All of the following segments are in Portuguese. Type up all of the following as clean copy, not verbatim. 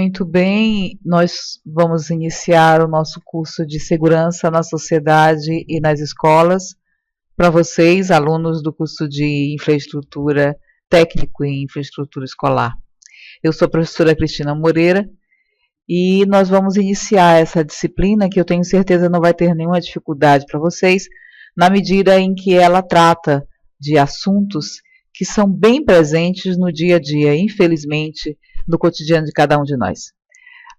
Muito bem, nós vamos iniciar o nosso curso de segurança na sociedade e nas escolas. Para vocês, alunos do curso de infraestrutura técnico e infraestrutura escolar. Eu sou a professora Cristina Moreira e nós vamos iniciar essa disciplina que eu tenho certeza não vai ter nenhuma dificuldade para vocês, na medida em que ela trata de assuntos que são bem presentes no dia a dia, infelizmente, no cotidiano de cada um de nós.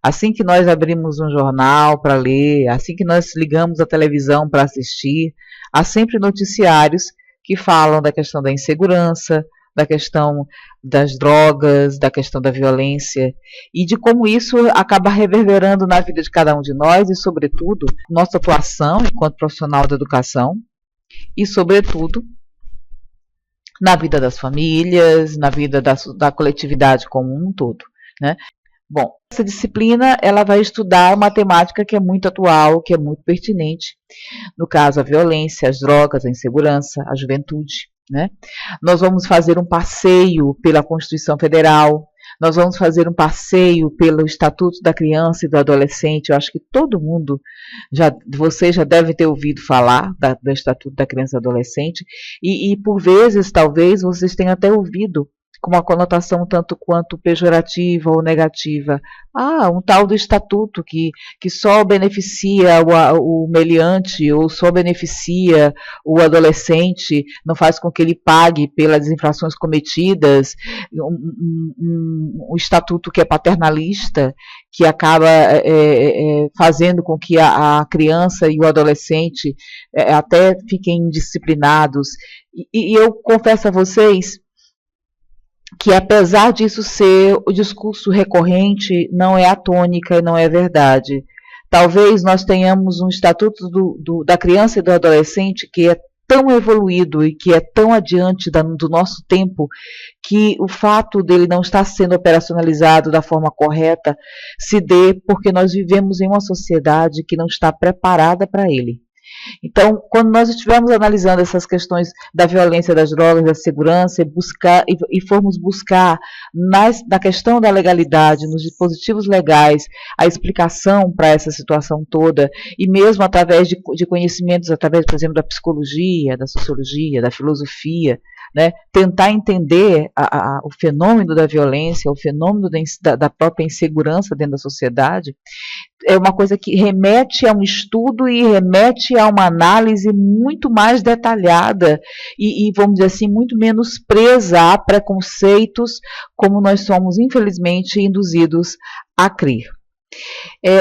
Assim que nós abrimos um jornal para ler, assim que nós ligamos a televisão para assistir, há sempre noticiários que falam da questão da insegurança, da questão das drogas, da questão da violência e de como isso acaba reverberando na vida de cada um de nós e, sobretudo, nossa atuação enquanto profissional da educação e, sobretudo, na vida das famílias, na vida da coletividade como um todo, né? Bom, essa disciplina ela vai estudar uma temática que é muito atual, que é muito pertinente, no caso a violência, as drogas, a insegurança, a juventude, né? Nós vamos fazer um passeio pela Constituição Federal, nós vamos fazer um passeio pelo Estatuto da Criança e do Adolescente. Eu acho que todo mundo, vocês já devem ter ouvido falar do Estatuto da Criança e do Adolescente, e por vezes, talvez, vocês tenham até ouvido com uma conotação tanto quanto pejorativa ou negativa. Um tal do estatuto que só beneficia o meliante ou só beneficia o adolescente, não faz com que ele pague pelas infrações cometidas, um estatuto que é paternalista, que acaba fazendo com que a criança e o adolescente até fiquem indisciplinados. E eu confesso a vocês que apesar disso ser o discurso recorrente, não é a tônica e não é verdade. Talvez nós tenhamos um estatuto da criança e do adolescente que é tão evoluído e que é tão adiante do nosso tempo, que o fato dele não estar sendo operacionalizado da forma correta se dê porque nós vivemos em uma sociedade que não está preparada para ele. Então, quando nós estivermos analisando essas questões da violência, das drogas, da segurança, e formos buscar na questão da legalidade, nos dispositivos legais, a explicação para essa situação toda, e mesmo através de conhecimentos, através, por exemplo, da psicologia, da sociologia, da filosofia, né, tentar entender o fenômeno da violência, o fenômeno da própria insegurança dentro da sociedade, é uma coisa que remete a um estudo e remete a uma análise muito mais detalhada e vamos dizer assim, muito menos presa a preconceitos como nós somos, infelizmente, induzidos a crer.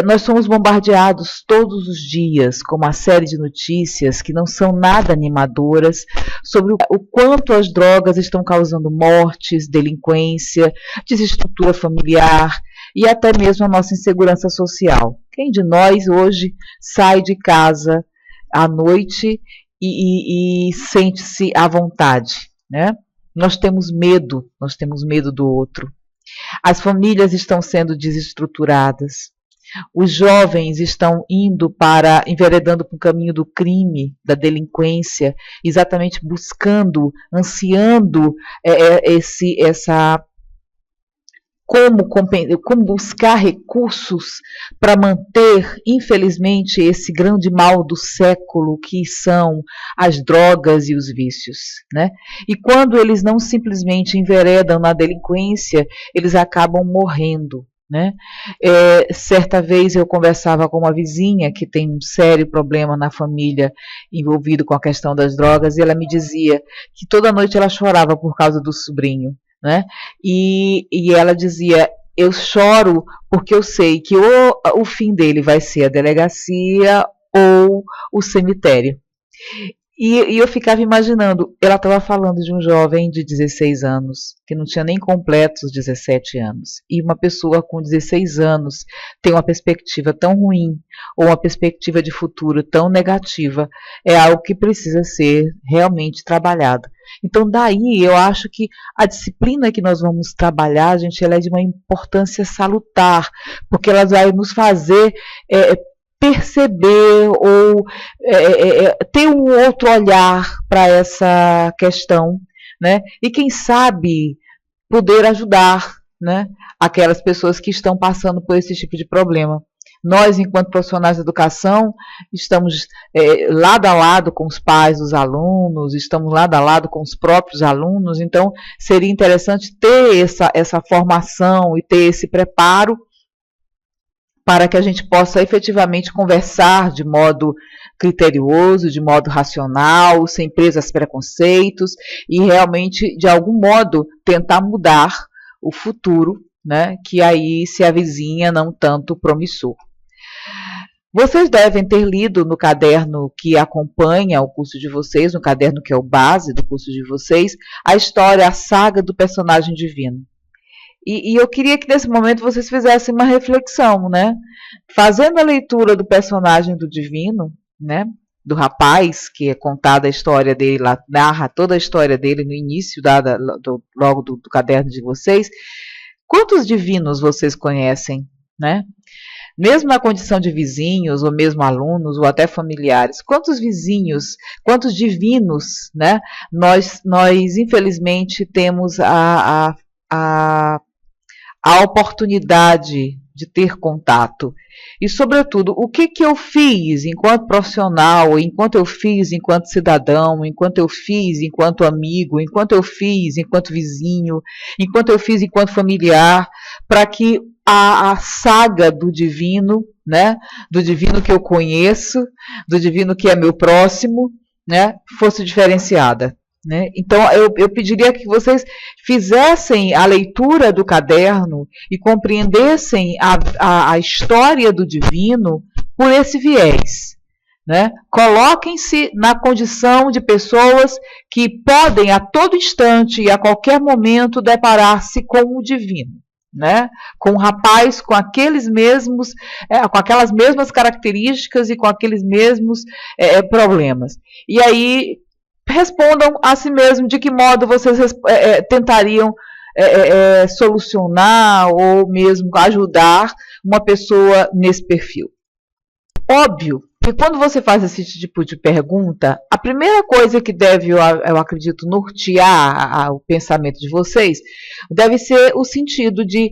Nós somos bombardeados todos os dias com uma série de notícias que não são nada animadoras sobre o quanto as drogas estão causando mortes, delinquência, desestrutura familiar e até mesmo a nossa insegurança social. Quem de nós hoje sai de casa à noite e sente-se à vontade, né? Nós temos medo do outro. As famílias estão sendo desestruturadas. Os jovens estão enveredando para o caminho do crime, da delinquência, exatamente buscando, ansiando como buscar recursos para manter, infelizmente, esse grande mal do século que são as drogas e os vícios, né? E quando eles não simplesmente enveredam na delinquência, eles acabam morrendo, né? Certa vez eu conversava com uma vizinha que tem um sério problema na família envolvido com a questão das drogas e ela me dizia que toda noite ela chorava por causa do sobrinho, né? E ela dizia, eu choro porque eu sei que o fim dele vai ser a delegacia ou o cemitério. E eu ficava imaginando, ela estava falando de um jovem de 16 anos, que não tinha nem completos os 17 anos, e uma pessoa com 16 anos tem uma perspectiva tão ruim, ou uma perspectiva de futuro tão negativa, é algo que precisa ser realmente trabalhado. Então, daí, eu acho que a disciplina que nós vamos trabalhar, gente, ela é de uma importância salutar, porque ela vai nos fazer perceber ou ter um outro olhar para essa questão, né? E quem sabe poder ajudar né, aquelas pessoas que estão passando por esse tipo de problema. Nós, enquanto profissionais de educação, estamos lado a lado com os pais dos alunos, estamos lado a lado com os próprios alunos, então seria interessante ter essa formação e ter esse preparo para que a gente possa efetivamente conversar de modo criterioso, de modo racional, sem presos preconceitos e realmente, de algum modo, tentar mudar o futuro, né, que aí se avizinha não tanto promissor. Vocês devem ter lido no caderno que acompanha o curso de vocês, no caderno que é o base do curso de vocês, a história, a saga do personagem divino. E eu queria que nesse momento vocês fizessem uma reflexão, né? Fazendo a leitura do personagem do divino, né? Do rapaz, que é contada a história dele, lá, narra toda a história dele no início logo do caderno de vocês. Quantos divinos vocês conhecem, né? Mesmo na condição de vizinhos, ou mesmo alunos, ou até familiares, quantos vizinhos, quantos divinos, né, nós infelizmente temos a oportunidade de ter contato? E, sobretudo, o que eu fiz enquanto profissional, enquanto eu fiz enquanto cidadão, enquanto eu fiz enquanto amigo, enquanto eu fiz enquanto vizinho, enquanto eu fiz enquanto familiar, para que a saga do divino, né, do divino que eu conheço, do divino que é meu próximo, né, fosse diferenciada. Né? Então, eu pediria que vocês fizessem a leitura do caderno e compreendessem a história do divino por esse viés. Né? Coloquem-se na condição de pessoas que podem a todo instante e a qualquer momento deparar-se com o divino. Né? Com um rapaz com aquelas mesmas características e com aqueles mesmos problemas. E aí respondam a si mesmo de que modo vocês tentariam solucionar ou mesmo ajudar uma pessoa nesse perfil. Óbvio que quando você faz esse tipo de pergunta, a primeira coisa que deve, eu acredito, nortear o pensamento de vocês, deve ser o sentido de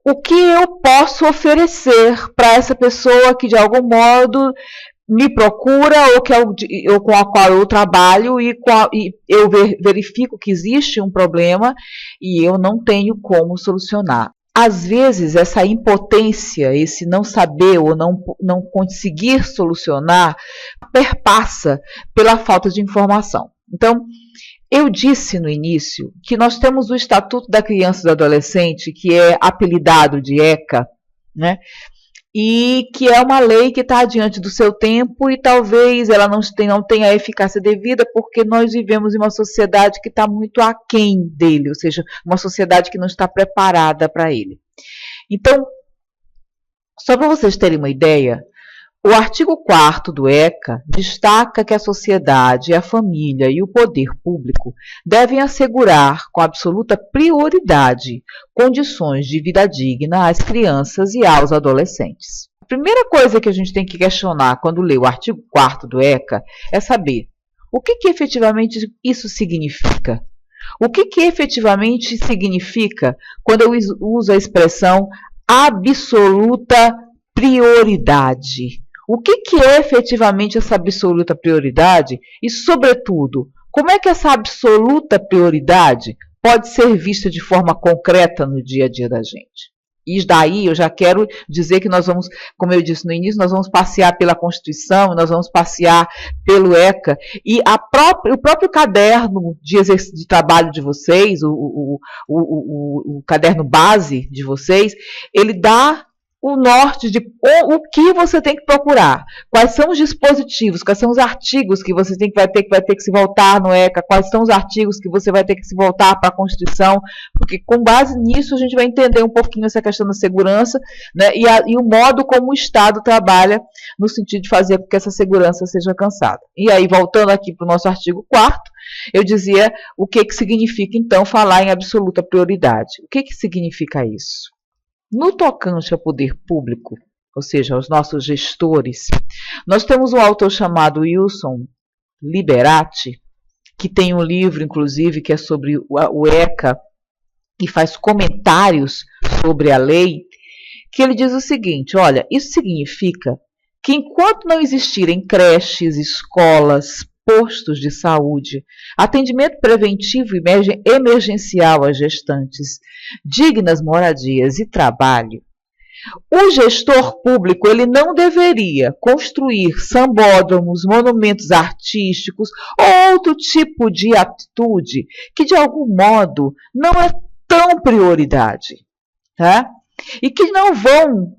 o que eu posso oferecer para essa pessoa que de algum modo me procura ou com a qual eu trabalho e eu verifico que existe um problema e eu não tenho como solucionar. Às vezes, essa impotência, esse não saber ou não conseguir solucionar, perpassa pela falta de informação. Então, eu disse no início que nós temos o Estatuto da Criança e do Adolescente, que é apelidado de ECA, né? E que é uma lei que está diante do seu tempo e talvez ela não tenha a eficácia devida porque nós vivemos em uma sociedade que está muito aquém dele, ou seja, uma sociedade que não está preparada para ele. Então, só para vocês terem uma ideia, o artigo 4º do ECA destaca que a sociedade, a família e o poder público devem assegurar com absoluta prioridade condições de vida digna às crianças e aos adolescentes. A primeira coisa que a gente tem que questionar quando lê o artigo 4º do ECA é saber o que efetivamente isso significa. O que efetivamente significa quando eu uso a expressão absoluta prioridade? O que é efetivamente essa absoluta prioridade e, sobretudo, como é que essa absoluta prioridade pode ser vista de forma concreta no dia a dia da gente? E daí eu já quero dizer que nós vamos, como eu disse no início, nós vamos passear pela Constituição, nós vamos passear pelo ECA e o próprio caderno de trabalho de vocês, o caderno base de vocês, ele dá o norte de o que você tem que procurar, quais são os dispositivos, quais são os artigos que você vai ter que se voltar no ECA, quais são os artigos que você vai ter que se voltar para a Constituição, porque com base nisso a gente vai entender um pouquinho essa questão da segurança, né, e o modo como o Estado trabalha no sentido de fazer com que essa segurança seja alcançada. E aí, voltando aqui para o nosso artigo 4º, eu dizia o que significa, então, falar em absoluta prioridade. O que significa isso? No tocante ao poder público, ou seja, aos nossos gestores, nós temos um autor chamado Wilson Liberati, que tem um livro, inclusive, que é sobre o ECA, e faz comentários sobre a lei, que ele diz o seguinte: olha, isso significa que enquanto não existirem creches, escolas, postos de saúde, atendimento preventivo e emergencial às gestantes, dignas moradias e trabalho, o gestor público ele não deveria construir sambódromos, monumentos artísticos ou outro tipo de atitude que, de algum modo, não é tão prioridade, tá? E que não vão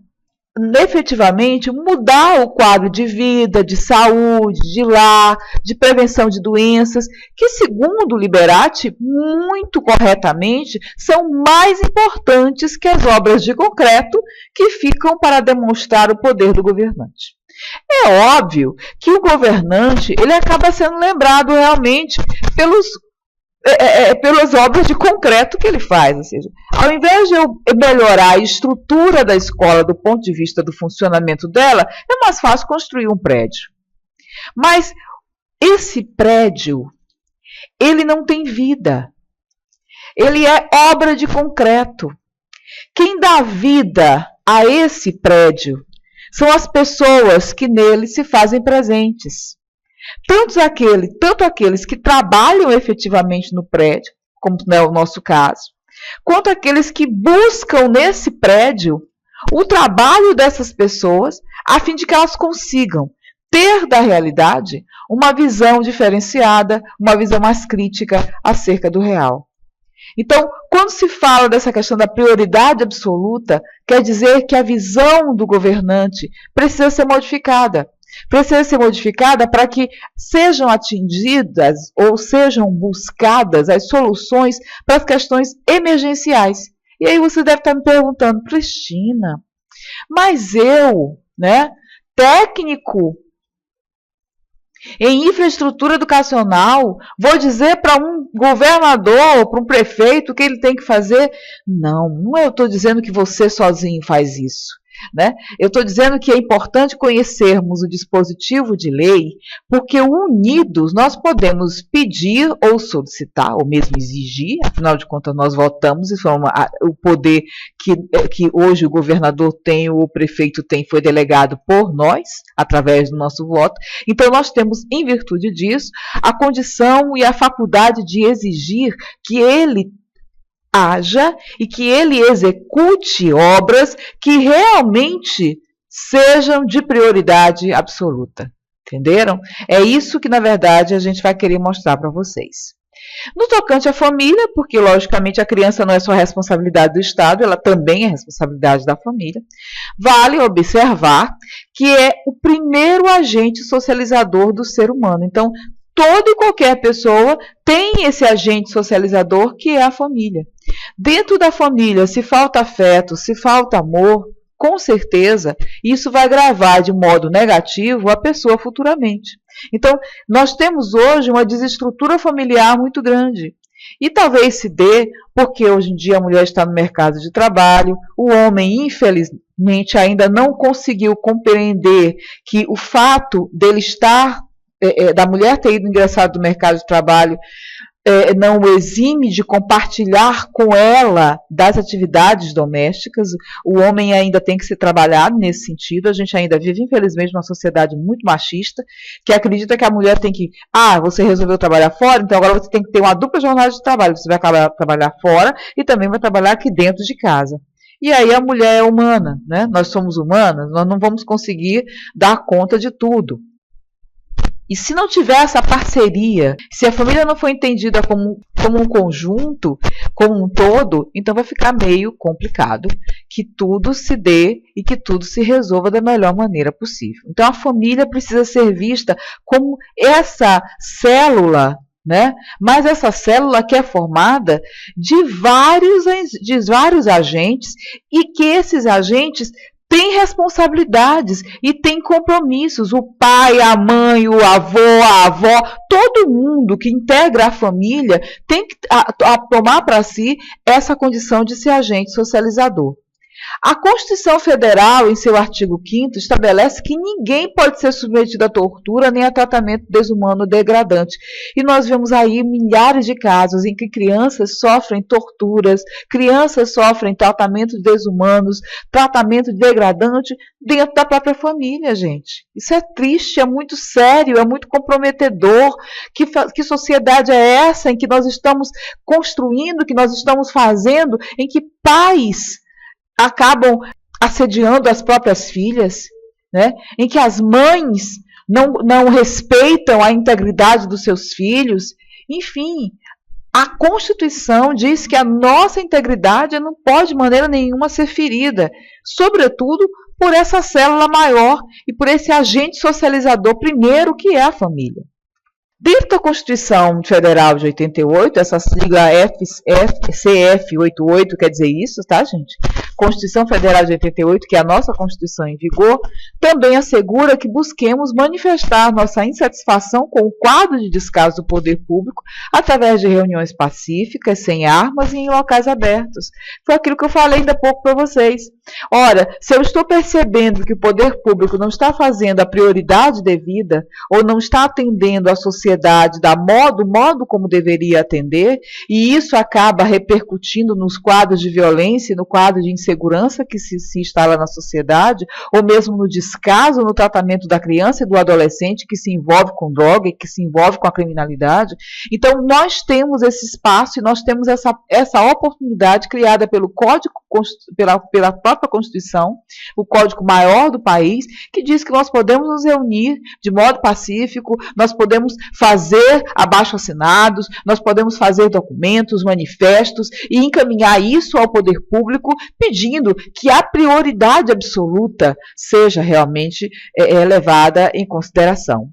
efetivamente mudar o quadro de vida, de saúde, de lar, de prevenção de doenças, que, segundo o Liberati, muito corretamente, são mais importantes que as obras de concreto que ficam para demonstrar o poder do governante. É óbvio que o governante ele acaba sendo lembrado realmente pelas obras de concreto que ele faz, ou seja, ao invés de eu melhorar a estrutura da escola do ponto de vista do funcionamento dela, é mais fácil construir um prédio. Mas esse prédio, ele não tem vida. Ele é obra de concreto. Quem dá vida a esse prédio são as pessoas que nele se fazem presentes. Tanto aqueles que trabalham efetivamente no prédio, como não é o nosso caso, quanto aqueles que buscam nesse prédio o trabalho dessas pessoas, a fim de que elas consigam ter da realidade uma visão diferenciada, uma visão mais crítica acerca do real. Então, quando se fala dessa questão da prioridade absoluta, quer dizer que a visão do governante precisa ser modificada. Precisa ser modificada para que sejam atingidas ou sejam buscadas as soluções para as questões emergenciais. E aí você deve estar me perguntando, Cristina, mas eu, técnico em infraestrutura educacional, vou dizer para um governador, para um prefeito o que ele tem que fazer? Não eu estou dizendo que você sozinho faz isso. Eu estou dizendo que é importante conhecermos o dispositivo de lei, porque unidos nós podemos pedir ou solicitar, ou mesmo exigir, afinal de contas nós votamos, e o poder que hoje o governador tem ou o prefeito tem foi delegado por nós, através do nosso voto. Então nós temos, em virtude disso, a condição e a faculdade de exigir que ele haja e que ele execute obras que realmente sejam de prioridade absoluta. Entenderam? É isso que, na verdade, a gente vai querer mostrar para vocês. No tocante à família, porque, logicamente, a criança não é só responsabilidade do Estado, ela também é responsabilidade da família, vale observar que é o primeiro agente socializador do ser humano. Então, toda e qualquer pessoa tem esse agente socializador que é a família. Dentro da família, se falta afeto, se falta amor, com certeza isso vai gravar de modo negativo a pessoa futuramente. Então, nós temos hoje uma desestrutura familiar muito grande. E talvez se dê porque hoje em dia a mulher está no mercado de trabalho, o homem, infelizmente, ainda não conseguiu compreender que o fato dele estar da mulher ter ido ingressado no mercado de trabalho não o exime de compartilhar com ela das atividades domésticas. O homem ainda tem que ser trabalhado nesse sentido. A gente ainda vive, infelizmente, numa sociedade muito machista, que acredita que a mulher tem que, você resolveu trabalhar fora, então agora você tem que ter uma dupla jornada de trabalho. Você vai trabalhar fora e também vai trabalhar aqui dentro de casa. E aí a mulher é humana, Nós somos humanas, nós não vamos conseguir dar conta de tudo. E se não tiver essa parceria, se a família não for entendida como um conjunto, como um todo, então vai ficar meio complicado que tudo se dê e que tudo se resolva da melhor maneira possível. Então a família precisa ser vista como essa célula, mas essa célula que é formada de vários agentes e que esses agentes tem responsabilidades e tem compromissos. O pai, a mãe, o avô, a avó, todo mundo que integra a família tem que tomar para si essa condição de ser agente socializador. A Constituição Federal, em seu artigo 5º, estabelece que ninguém pode ser submetido à tortura nem a tratamento desumano ou degradante. E nós vemos aí milhares de casos em que crianças sofrem torturas, crianças sofrem tratamentos desumanos, tratamento degradante dentro da própria família, gente. Isso é triste, é muito sério, é muito comprometedor. Que sociedade é essa em que nós estamos construindo, que nós estamos fazendo, em que pais acabam assediando as próprias filhas, né? Em que as mães não respeitam a integridade dos seus filhos. Enfim, a Constituição diz que a nossa integridade não pode de maneira nenhuma ser ferida, sobretudo por essa célula maior e por esse agente socializador primeiro, que é a família. Dentro da Constituição Federal de 88, essa sigla CF88 quer dizer isso, tá, gente? Constituição Federal de 88, que é a nossa Constituição em vigor, também assegura que busquemos manifestar nossa insatisfação com o quadro de descaso do poder público através de reuniões pacíficas, sem armas e em locais abertos. Foi aquilo que eu falei ainda há pouco para vocês. Ora, se eu estou percebendo que o poder público não está fazendo a prioridade devida, ou não está atendendo a sociedade do modo como deveria atender, e isso acaba repercutindo nos quadros de violência, no quadro de insegurança que se instala na sociedade, ou mesmo no descaso no tratamento da criança e do adolescente que se envolve com droga e que se envolve com a criminalidade. Então, nós temos esse espaço e nós temos essa oportunidade criada pelo Código, pela própria Constituição, o código maior do país, que diz que nós podemos nos reunir de modo pacífico, nós podemos fazer abaixo-assinados, nós podemos fazer documentos, manifestos e encaminhar isso ao poder público, pedindo que a prioridade absoluta seja realmente levada em consideração.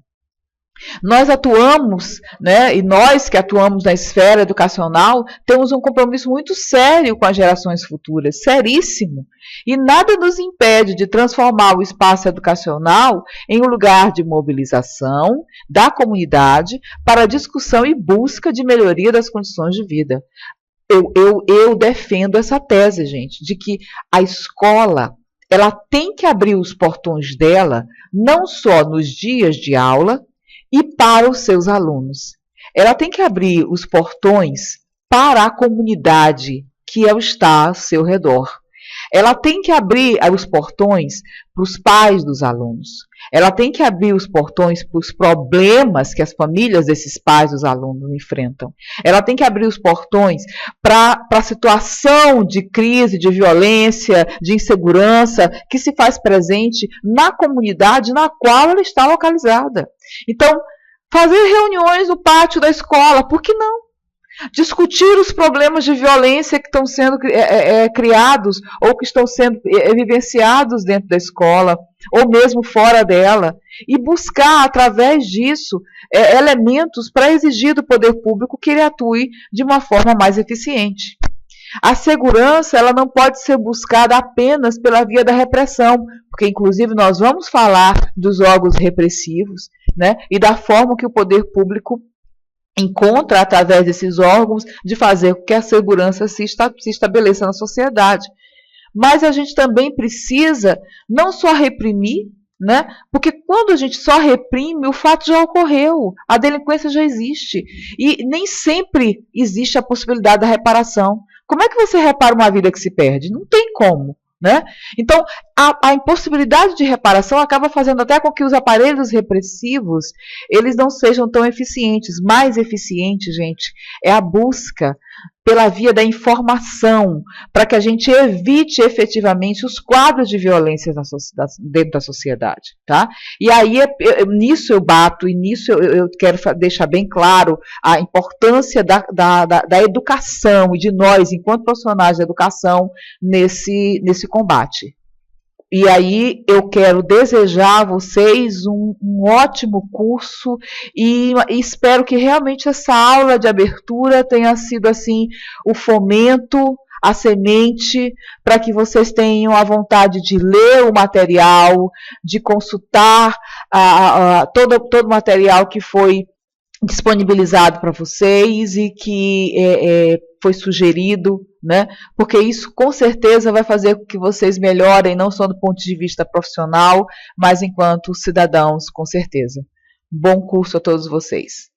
Nós atuamos, né, e nós que atuamos na esfera educacional, temos um compromisso muito sério com as gerações futuras, seríssimo, e nada nos impede de transformar o espaço educacional em um lugar de mobilização da comunidade para discussão e busca de melhoria das condições de vida. Eu defendo essa tese, gente, de que a escola ela tem que abrir os portões dela não só nos dias de aula, e para os seus alunos. Ela tem que abrir os portões para a comunidade que está ao seu redor. Ela tem que abrir os portões para os pais dos alunos. Ela tem que abrir os portões para os problemas que as famílias desses pais dos alunos enfrentam. Ela tem que abrir os portões para a situação de crise, de violência, de insegurança que se faz presente na comunidade na qual ela está localizada. Então, fazer reuniões no pátio da escola, por que não? Discutir os problemas de violência que estão sendo criados ou que estão sendo vivenciados dentro da escola, ou mesmo fora dela, e buscar, através disso, elementos para exigir do poder público que ele atue de uma forma mais eficiente. A segurança ela não pode ser buscada apenas pela via da repressão, porque, inclusive, nós vamos falar dos órgãos repressivos, né, e da forma que o poder público encontra, através desses órgãos, de fazer com que a segurança se estabeleça na sociedade. Mas a gente também precisa não só reprimir, né? Porque quando a gente só reprime, o fato já ocorreu, a delinquência já existe, e nem sempre existe a possibilidade da reparação. Como é que você repara uma vida que se perde? Não tem como. Né? Então, a impossibilidade de reparação acaba fazendo até com que os aparelhos repressivos eles não sejam tão eficientes. Mais eficiente, gente, é a busca pela via da informação, para que a gente evite efetivamente os quadros de violência dentro da sociedade. Tá? E aí, nisso eu bato, e nisso eu quero deixar bem claro a importância da educação e de nós, enquanto profissionais da educação, nesse combate. E aí eu quero desejar a vocês um ótimo curso e espero que realmente essa aula de abertura tenha sido assim o fomento, a semente, para que vocês tenham a vontade de ler o material, de consultar todo o material que foi disponibilizado para vocês e que foi sugerido, né? Porque isso com certeza vai fazer com que vocês melhorem, não só do ponto de vista profissional, mas enquanto cidadãos, com certeza. Bom curso a todos vocês.